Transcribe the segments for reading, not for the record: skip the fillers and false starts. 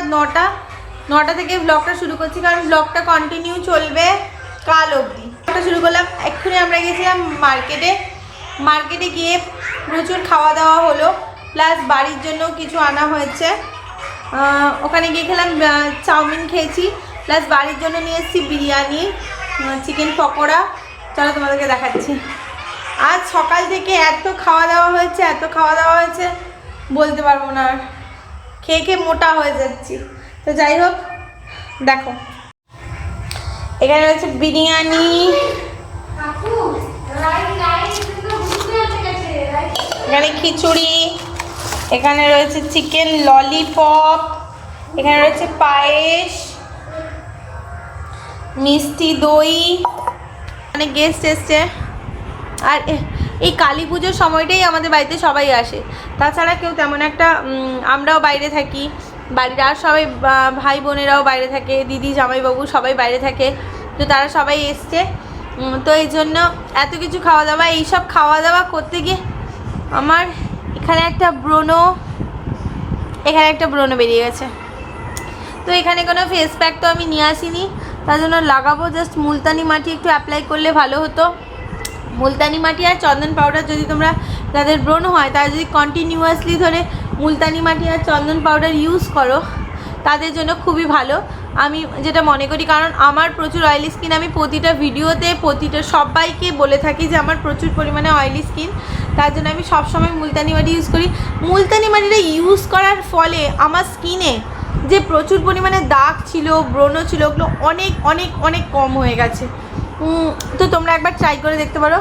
রাত 9টা থেকে ব্লগটা শুরু করছি, কারণ ব্লগটা কন্টিনিউ চলবে কাল অবধি। ব্লগটা শুরু করলাম। এক্ষুনি আমরা গেছিলাম মার্কেটে গিয়ে প্রচুর খাওয়া দাওয়া হলো, প্লাস বাড়ির জন্য কিছু আনা হয়েছে। ওখানে গিয়ে খেলাম, চাউমিন খেয়েছি, প্লাস বাড়ির জন্য নিয়ে এসেছি বিরিয়ানি, চিকেন পকোড়া। চলো তোমাদেরকে দেখাচ্ছি। আজ সকাল থেকে এত খাওয়া দাওয়া হয়েছে বলতে পারবো না, আর খেয়ে খেয়ে মোটা হয়ে যাচ্ছি। তো যাই হোক, দেখো এখানে রয়েছে বিরিয়ানি, এখানে খিচুড়ি, এখানে রয়েছে চিকেন ললিপপ, এখানে রয়েছে পায়েস, মিষ্টি দই। অনেক গেস্ট এসছে। আর এই কালী পুজোর সময়টাই আমাদের বাড়িতে সবাই আসে, তাছাড়া কেউ তেমন একটা, আমরাও বাইরে থাকি, বাড়ির আর সবাই ভাই বোনেরাও বাইরে থাকে, দিদি জামাইবাবু সবাই বাইরে থাকে, তো তারা সবাই এসছে। তো এই জন্য এত কিছু খাওয়া দাওয়া, এইসব খাওয়া দাওয়া করতে গিয়ে আমার এখানে একটা ব্রণ বেরিয়ে গেছে। তো এখানে কোনো ফেস প্যাক তো আমি নিয়ে আসিনি, তার জন্য লাগাবো জাস্ট মুলতানি মাটি একটু অ্যাপ্লাই করলে ভালো হতো। মুলতানি মাটি আর চন্দন পাউডার, যদি তোমরা যাদের ব্রণ হয় তারা যদি কন্টিনিউয়াসলি ধরে মুলতানি মাটি আর চন্দন পাউডার ইউজ করো, তাদের জন্য খুবই ভালো আমি যেটা মনে করি। কারণ আমার প্রচুর অয়েলি স্কিন, আমি প্রতিটা ভিডিওতে সবাইকে বলে থাকি যে আমার প্রচুর পরিমাণে অয়েলি স্কিন, তার জন্য আমি সবসময় মুলতানি মাটি ইউজ করি। মুলতানি মাটিটা ইউজ করার ফলে আমার স্কিনে যে প্রচুর পরিমাণে দাগ ছিল, ব্রণ ছিল, ওগুলো অনেক অনেক অনেক কম হয়ে গেছে। তো তোমরা একবার ট্রাই করে দেখতে পারো।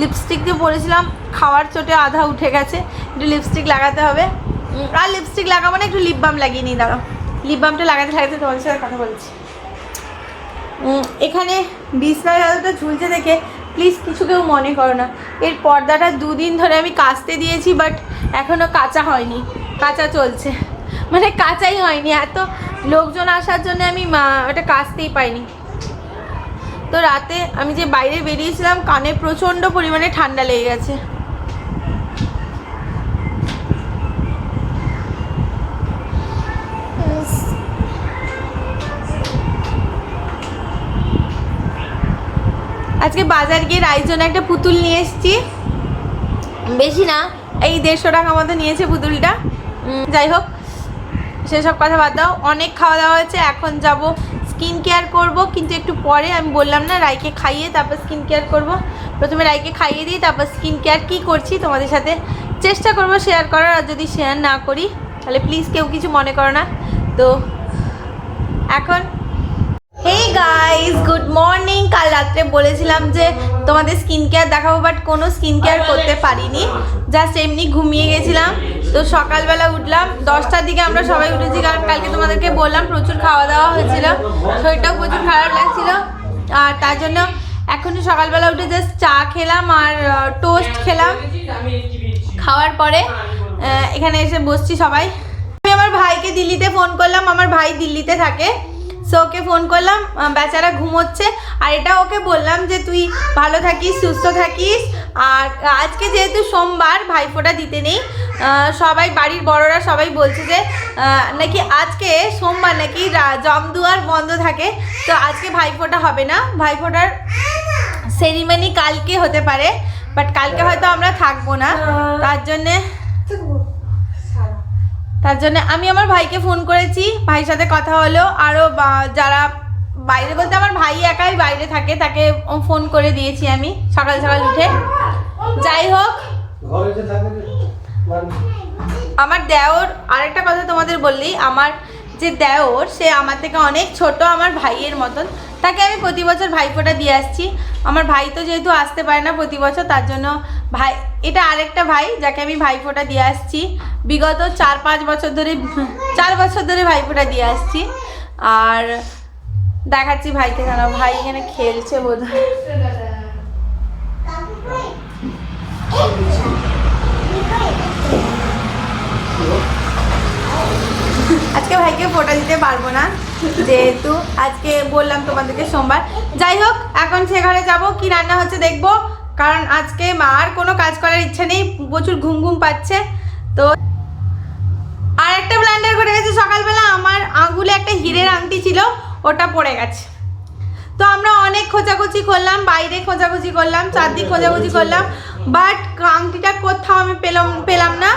লিপস্টিক দিয়ে পরেছিলাম, খাওয়ার চোটে আধা উঠে গেছে, একটু লিপস্টিক লাগাতে হবে। আর লিপস্টিক লাগাবো না, একটু লিপ বাম লাগিয়ে নিই। দাঁড়াও, লিপ বামটা লাগাতে তোমাদের সাথে কথা বলছি। এখানে বিছনার আলোটা ঝুলছে দেখে প্লিজ কিছু কেউ মনে করো না। এর পর্দাটা 2 দিন ধরে আমি কাচতে দিয়েছি, বাট এখনও কাচা হয়নি, কাচা চলছে, মানে কাচাই হয়নি। এত লোকজন আসার জন্য আমি ওটা কাচতেই পাইনি। তো রাতে আমি যে বাইরে বেরিয়েছিলাম, কানে প্রচণ্ড পরিমাণে ঠান্ডা লেগে গেছে। আজকে বাজার গিয়ে রাইর জন্য একটা পুতুল নিয়ে এসেছি, বেশি না, এই 150 টাকা মতো নিয়েছে পুতুলটা। যাই হোক, সেসব কথা বাদ দাও। অনেক খাওয়া দাওয়া হয়েছে, এখন যাব স্কিন কেয়ার করবো, কিন্তু একটু পরে। আমি বললাম না, রাইকে খাইয়ে তারপর স্কিন কেয়ার করবো। প্রথমে রাইকে খাইয়ে দিই, তারপর স্কিন কেয়ার কী করছি তোমাদের সাথে চেষ্টা করবো শেয়ার করার। আর যদি শেয়ার না করি তাহলে প্লিজ কেউ কিছু মনে করো না। তো এখন হেই গাইস, গুড মর্নিং। কাল রাত্রে বলেছিলাম যে তোমাদের স্কিন কেয়ার দেখাবো, বাট কোনো স্কিন কেয়ার করতে পারিনি, জাস্ট এমনি ঘুমিয়ে গেছিলাম। তো সকালবেলা উঠলাম 10টার দিকে, আমরা সবাই উঠেছি, কারণ কালকে তোমাদেরকে বললাম প্রচুর খাওয়া দাওয়া হয়েছিল, শরীরটাও প্রচুর খারাপ লাগছিল। আর তার জন্য এখনই সকালবেলা উঠে জাস্ট চা খেলাম আর টোস্ট খেলাম। খাওয়ার পরে এখানে এসে বসছি সবাই। আমি আমার ভাইকে দিল্লিতে ফোন করলাম, আমার ভাই দিল্লিতে থাকে, সো ওকে ফোন করলাম, বেচারা ঘুমোচ্ছে। আর এটা ওকে বললাম যে তুই ভালো থাকিস, সুস্থ থাকিস। আর আজকে যেহেতু সোমবার, ভাইফোঁটা দিতে নেই, সবাই বাড়ির বড়রা সবাই বলছে যে নাকি আজকে সোমবার নাকি জমদুয়ার বন্ধ থাকে, তো আজকে ভাইফোঁটা হবে না। ভাইফোঁটার সেরিমনি কালকে হতে পারে, বাট কালকে হয়তো আমরা থাকবো না। তার জন্য আমি আমার ভাইকে ফোন করেছি, ভাইয়ের সাথে কথা হলো। আরও যারা বাইরে, বলতে আমার ভাই একাই বাইরে থাকে, তাকে ফোন করে দিয়েছি আমি সকাল সকাল উঠে। যাই হোক, আমার দেওর, আরেকটা কথা তোমাদের বললি, আমার যে দেওর সে আমার থেকে অনেক ছোট, আমার ভাইয়ের মতন। তাকে আমি প্রতি বছর ভাইফোঁটা দিয়ে আসছি। আমার ভাই তো যেহেতু আসতে পারে না প্রতি বছর, তার জন্য ভাই, এটা আরেকটা ভাই যাকে আমি ভাইফোঁটা দিয়ে আসছি। বিগত 4 বছর ধরে ভাইফোঁটা দিয়ে আসছি। আর দেখাচ্ছি ভাইকে, জানো ভাই এখানে খেলছে বোধহয়। আজকে ভাইকে ফোঁটা দিতে পারবো না, যেহেতু আজকে বললাম তোমাদেরকে সোমবার। যাই হোক, এখন সে ঘরে যাবো, কি রান্না হচ্ছে দেখবো, কারণ আজকে মার কোনো কাজ করার ইচ্ছা নেই, প্রচুর ঘুম পাচ্ছে। তো আর আর একটা ব্লান্ডার করে গেছে সকালবেলা, আমার আঙুলে একটা হীরের আংটি ছিল, ওটা পড়ে গেছে। তো আমরা অনেক খোঁজাখুঁজি করলাম, বাইরে খোঁজাখুঁজি করলাম, চারদিক খোঁজাখুঁজি করলাম, বাট আংটিটা কোথাও আমি পেলাম না।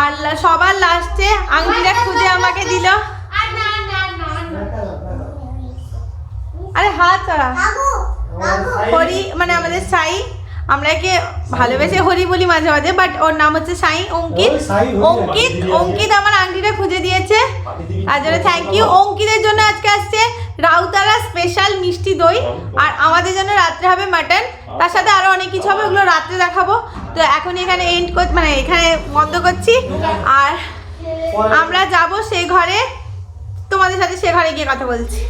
আর সবার লাস্টে আংটিটা খুঁজে আমাকে দিল। আরে হাত চড়া হরি, মানে আমাদের সাই, আমরা একে ভালোবেসে হরি বলি মাঝে মাঝে, বাট ওর নাম হচ্ছে সাই। অঙ্কিত আমার আংটিটা খুঁজে দিয়েছে, তার জন্য থ্যাংক ইউ। অঙ্কিতের জন্য আজকে আসছে রাউতারা স্পেশাল মিষ্টি দই, আর আমাদের জন্য রাত্রে হবে মাটন, তার সাথে আরো অনেক কিছু হবে, ওগুলো রাত্রে দেখাবো। তো এখন এখানে এখানে বন্ধ করছি, আর আমরা যাব সেই ঘরে, তোমাদের সাথে সে ঘরে গিয়ে কথা বলছি।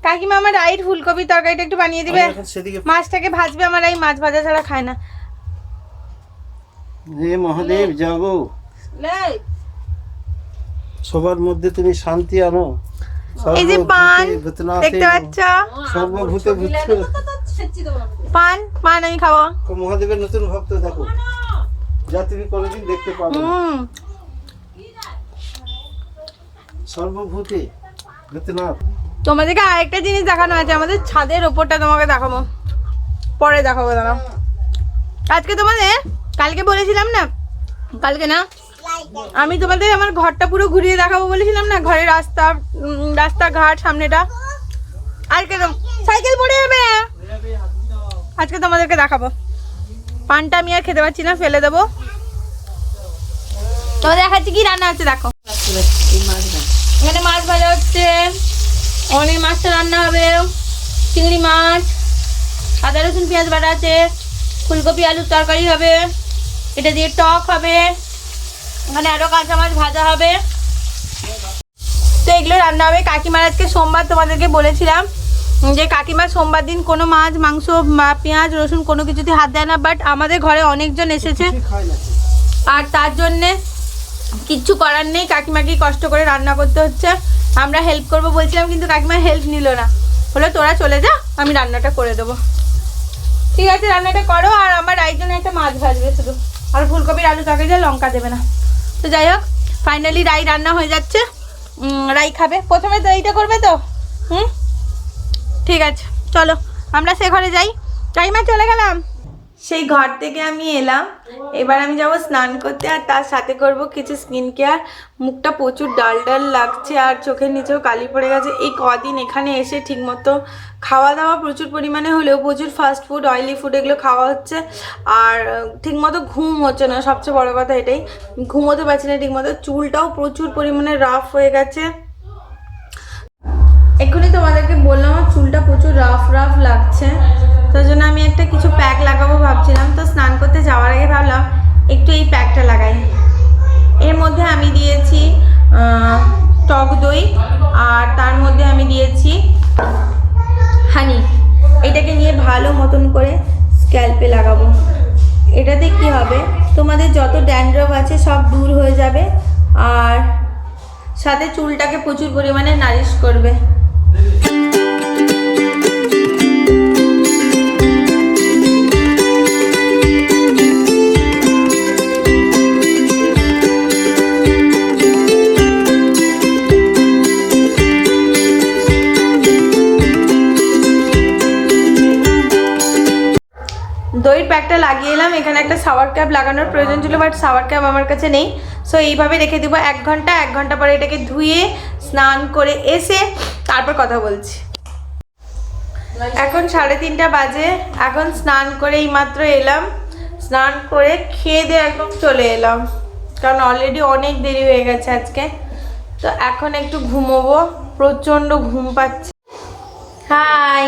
কাকিমা আমার রাইট ফুলকপি তরকারিটা একটু বানিয়ে দিবে, মাছটাকে ভাজবে, আমার এই মাছ ভাজা ছাড়া খায় না। হে মহাদেব জাগো, সবার মধ্যে তুমি শান্তি আনো। এই যে পান দেখতে পাচ্ছ, সর্বভূতে পান আমি খাবো। মহাদেবের নতুন ভক্ত দেখো, যা তুমি কোনোদিন দেখতে পাবে। সর্বভূতে ভূতনাথ। তোমাদেরকে আরেকটা জিনিস দেখানো আছে, আমাদের ছাদের ওপরটা তোমাকে দেখাবো, পরে দেখাবো দাঁড়াও। আজকে তোমাদের কালকে বলেছিলাম না, কালকে না, আমি তোমাদের আমার ঘরটা পুরো ঘুরিয়ে দেখাবো বলেছিলাম না, ঘরের রাস্তাঘাট সামনেটা। আর কেন সাইকেল পড়ে যাবে, আজকে তোমাদেরকে দেখাবো। পানটা আমি আর খেতে পারছি না, ফেলে দেবো। তোমাদের দেখাচ্ছি কি রান্না হচ্ছে দেখো। এখানে মাছ ভাজা হচ্ছে, অনেক মাছটা রান্না হবে, চিংড়ি মাছ, আদা রসুন পেঁয়াজ বাটা আছে, ফুলকপি আলুর তরকারি হবে, এটা দিয়ে টক হবে, ওখানে আরও কাঁচা মাছ ভাজা হবে। তো এগুলো রান্না হবে। কাকিমার আজকে সোমবার, তোমাদেরকে বলেছিলাম যে কাকিমা সোমবার দিন কোনো মাছ মাংস বা পেঁয়াজ রসুন কোনো কিছুতে হাত দেয় না, বাট আমাদের ঘরে অনেকজন এসেছে আর তার জন্যে কিচ্ছু করার নেই, কাকিমাকে কষ্ট করে রান্না করতে হচ্ছে। আমরা হেল্প করবো বলছিলাম, কিন্তু কাকিমা হেল্প নিল না, বলে তোরা চলে যা, আমি রান্নাটা করে দেবো। ঠিক আছে, রান্নাটা করো, আর আমার একজন একটা মাছ ভাজবে শুধু, আর ফুলকপির আলু তরকারি দিয়ে লঙ্কা দেবে না। তো যাই হোক, ফাইনালি রাই রান্না হয়ে যাচ্ছে, রাই খাবে। প্রথমে তো এইটা করবে তো, ঠিক আছে চলো আমরা সে ঘরে যাই। কাকিমা চলে গেলাম, সেই ঘর থেকে আমি এলাম, এবার আমি যাব স্নান করতে, আর তার সাথে করব কিছু স্কিন কেয়ার। মুখটা প্রচুর ডাল ডাল লাগছে, আর চোখের নিচেও কালি পড়ে গেছে। এই কদিন এখানে এসে ঠিকমতো খাওয়া দাওয়া প্রচুর পরিমাণে হলেও প্রচুর ফাস্ট ফুড অয়েলি ফুড এগুলো খাওয়া হচ্ছে, আর ঠিকমতো ঘুম হচ্ছে না, সবচেয়ে বড় কথা এটাই, ঘুমোতে পারছি না ঠিকমতো। চুলটাও প্রচুর পরিমাণে রাফ হয়ে গেছে। এক্ষুনি তোমাদেরকে বললাম আমার চুলটা প্রচুর রাফ লাগছে, তার জন্য আমি একটা কিছু প্যাক লাগাবো ভাবছিলাম। তো স্নান করতে যাওয়ার আগে ভাবলাম একটু এই প্যাকটা লাগাই। এর মধ্যে আমি দিয়েছি টক দই, আর তার মধ্যে আমি দিয়েছি হানি। এটাকে নিয়ে ভালো মতন করে স্ক্যাল্পে লাগাবো। এটাতে কি হবে, তোমাদের যত ড্যান্ড্রফ আছে সব দূর হয়ে যাবে, আর সাথে চুলটাকে প্রচুর পরিমাণে নারিশ করবে। দইয়ের প্যাকটা লাগিয়ে এলাম। এখানে একটা শাওয়ার ক্যাপ লাগানোর প্রয়োজন ছিল, বাট শাওয়ার ক্যাপ আমার কাছে নেই। সো এইভাবে রেখে দেবো 1 ঘন্টা। 1 ঘন্টা পরে এটাকে ধুয়ে স্নান করে এসে তারপর কথা বলছি। এখন 3:30 বাজে, এখন স্নান করে এই মাত্র এলাম, স্নান করে খেয়ে দিয়ে একদম চলে এলাম। কারণ অলরেডি অনেক দেরি হয়ে গেছে আজকে। তো এখন একটু ঘুমোবো, প্রচণ্ড ঘুম পাচ্ছে। হাই,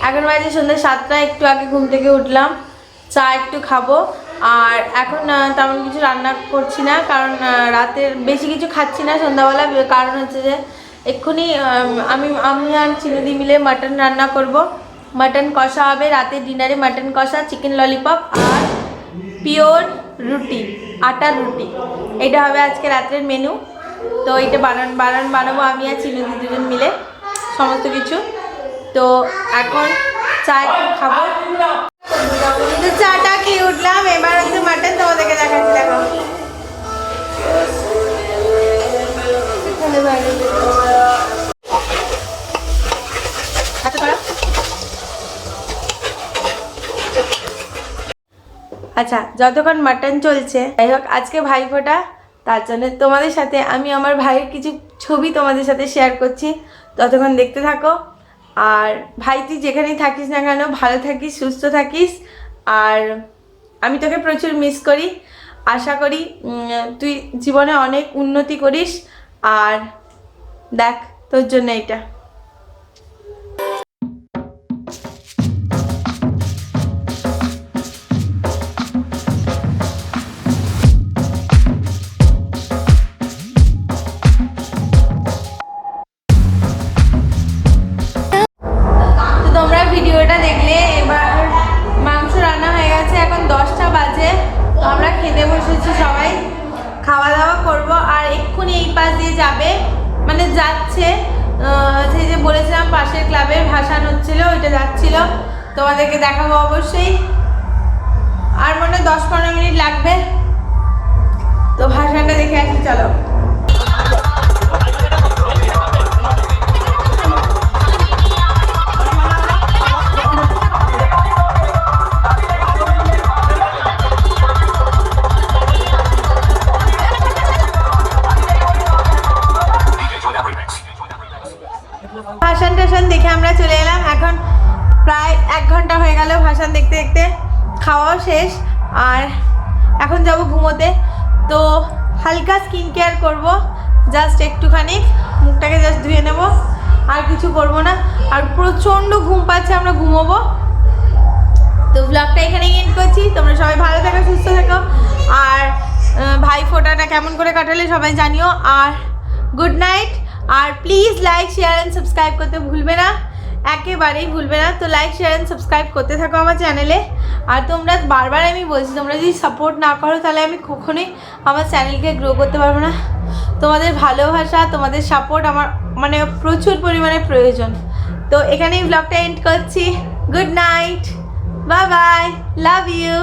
এখন বাজে সন্ধ্যা 7টা, একটু আগে ঘুম থেকে উঠলাম, চা একটু খাবো। আর এখন তেমন কিছু রান্না করছি না, কারণ রাতের বেশি কিছু খাচ্ছি না সন্ধ্যাবেলা। কারণ হচ্ছে যে এক্ষুনি আমি আর চিনুদি মিলে মাটন রান্না করব। মাটন কষা হবে রাতের ডিনারে, মাটন কষা, চিকেন ললিপপ আর পিওর রুটি, আটার রুটি। এটা হবে আজকে রাত্রের মেনু। তো এটা বানাবো আমি আর চিনুদি দুজন মিলে সমস্ত কিছু। তো এখন চা একটু খাবো। তো চাটা খেয়ে উঠলাম, এবার হচ্ছে মাটন তোমাদেরকে দেখাচ্ছি। দেখো আচ্ছা, যতক্ষণ মাটন চলছে, যাই হোক আজকে ভাইফোঁটা, তার জন্য তোমাদের সাথে আমি আমার ভাইয়ের কিছু ছবি তোমাদের সাথে শেয়ার করছি, ততক্ষণ দেখতে থাকো। আর ভাই, তুই যেখানেই থাকিস না কেন ভালো থাকিস, সুস্থ থাকিস। আর আমি তোকে প্রচুর মিস করি। আশা করি তুই জীবনে অনেক উন্নতি করিস। আর দেখ, তোর জন্য এটা। ভিডিওটা দেখলে, এবার মাংস রান্না হয়ে গেছে, এখন 10টা বাজে। তো আমরা খেতে বসেছি, সবাই খাওয়া দাওয়া করব। আর এক্ষুনি এই পাশ দিয়ে যাবে, মানে যাচ্ছে, সেই যে বলেছিলাম পাশের ক্লাবের ভাসান হচ্ছিল, ওইটা যাচ্ছিল, তোমাদেরকে দেখাবো অবশ্যই। আর মনে 10-15 মিনিট লাগবে। তো ভাসানটা দেখে আসি, চলো। ভাসান টাসান দেখে আমরা চলে এলাম। এখন প্রায় 1 ঘন্টা হয়ে গেল ভাসান দেখতে দেখতে, খাওয়াও শেষ। আর এখন যাব ঘুমোতে। তো হালকা স্কিন কেয়ার করবো, জাস্ট একটুখানি মুখটাকে জাস্ট ধুয়ে নেব, আর কিছু করব না। আর প্রচণ্ড ঘুম পাচ্ছে, আমরা ঘুমোবো। তো ব্লগটা এখানেই এন্ড করছি। তোমরা সবাই ভালো থাকো, সুস্থ থাকো। আর ভাইফোঁটাটা কেমন করে কাটালে সবাই জানিও। আর গুড নাইট। আর please like, share and subscribe করতে ভুলবে না, একেবারেই ভুলবে না। তো লাইক, শেয়ার অ্যান্ড সাবস্ক্রাইব করতে থাকো আমার চ্যানেলে। আর তোমরা বারবার আমি বলছি, তোমরা যদি সাপোর্ট না করো তাহলে আমি কখনোই আমার চ্যানেলকে গ্রো করতে পারবো না। তোমাদের ভালোবাসা, তোমাদের সাপোর্ট আমার মানে প্রচুর পরিমাণে প্রয়োজন। তো এখানেই ব্লগটা এন্ড করছি। Good night, bye bye, love you.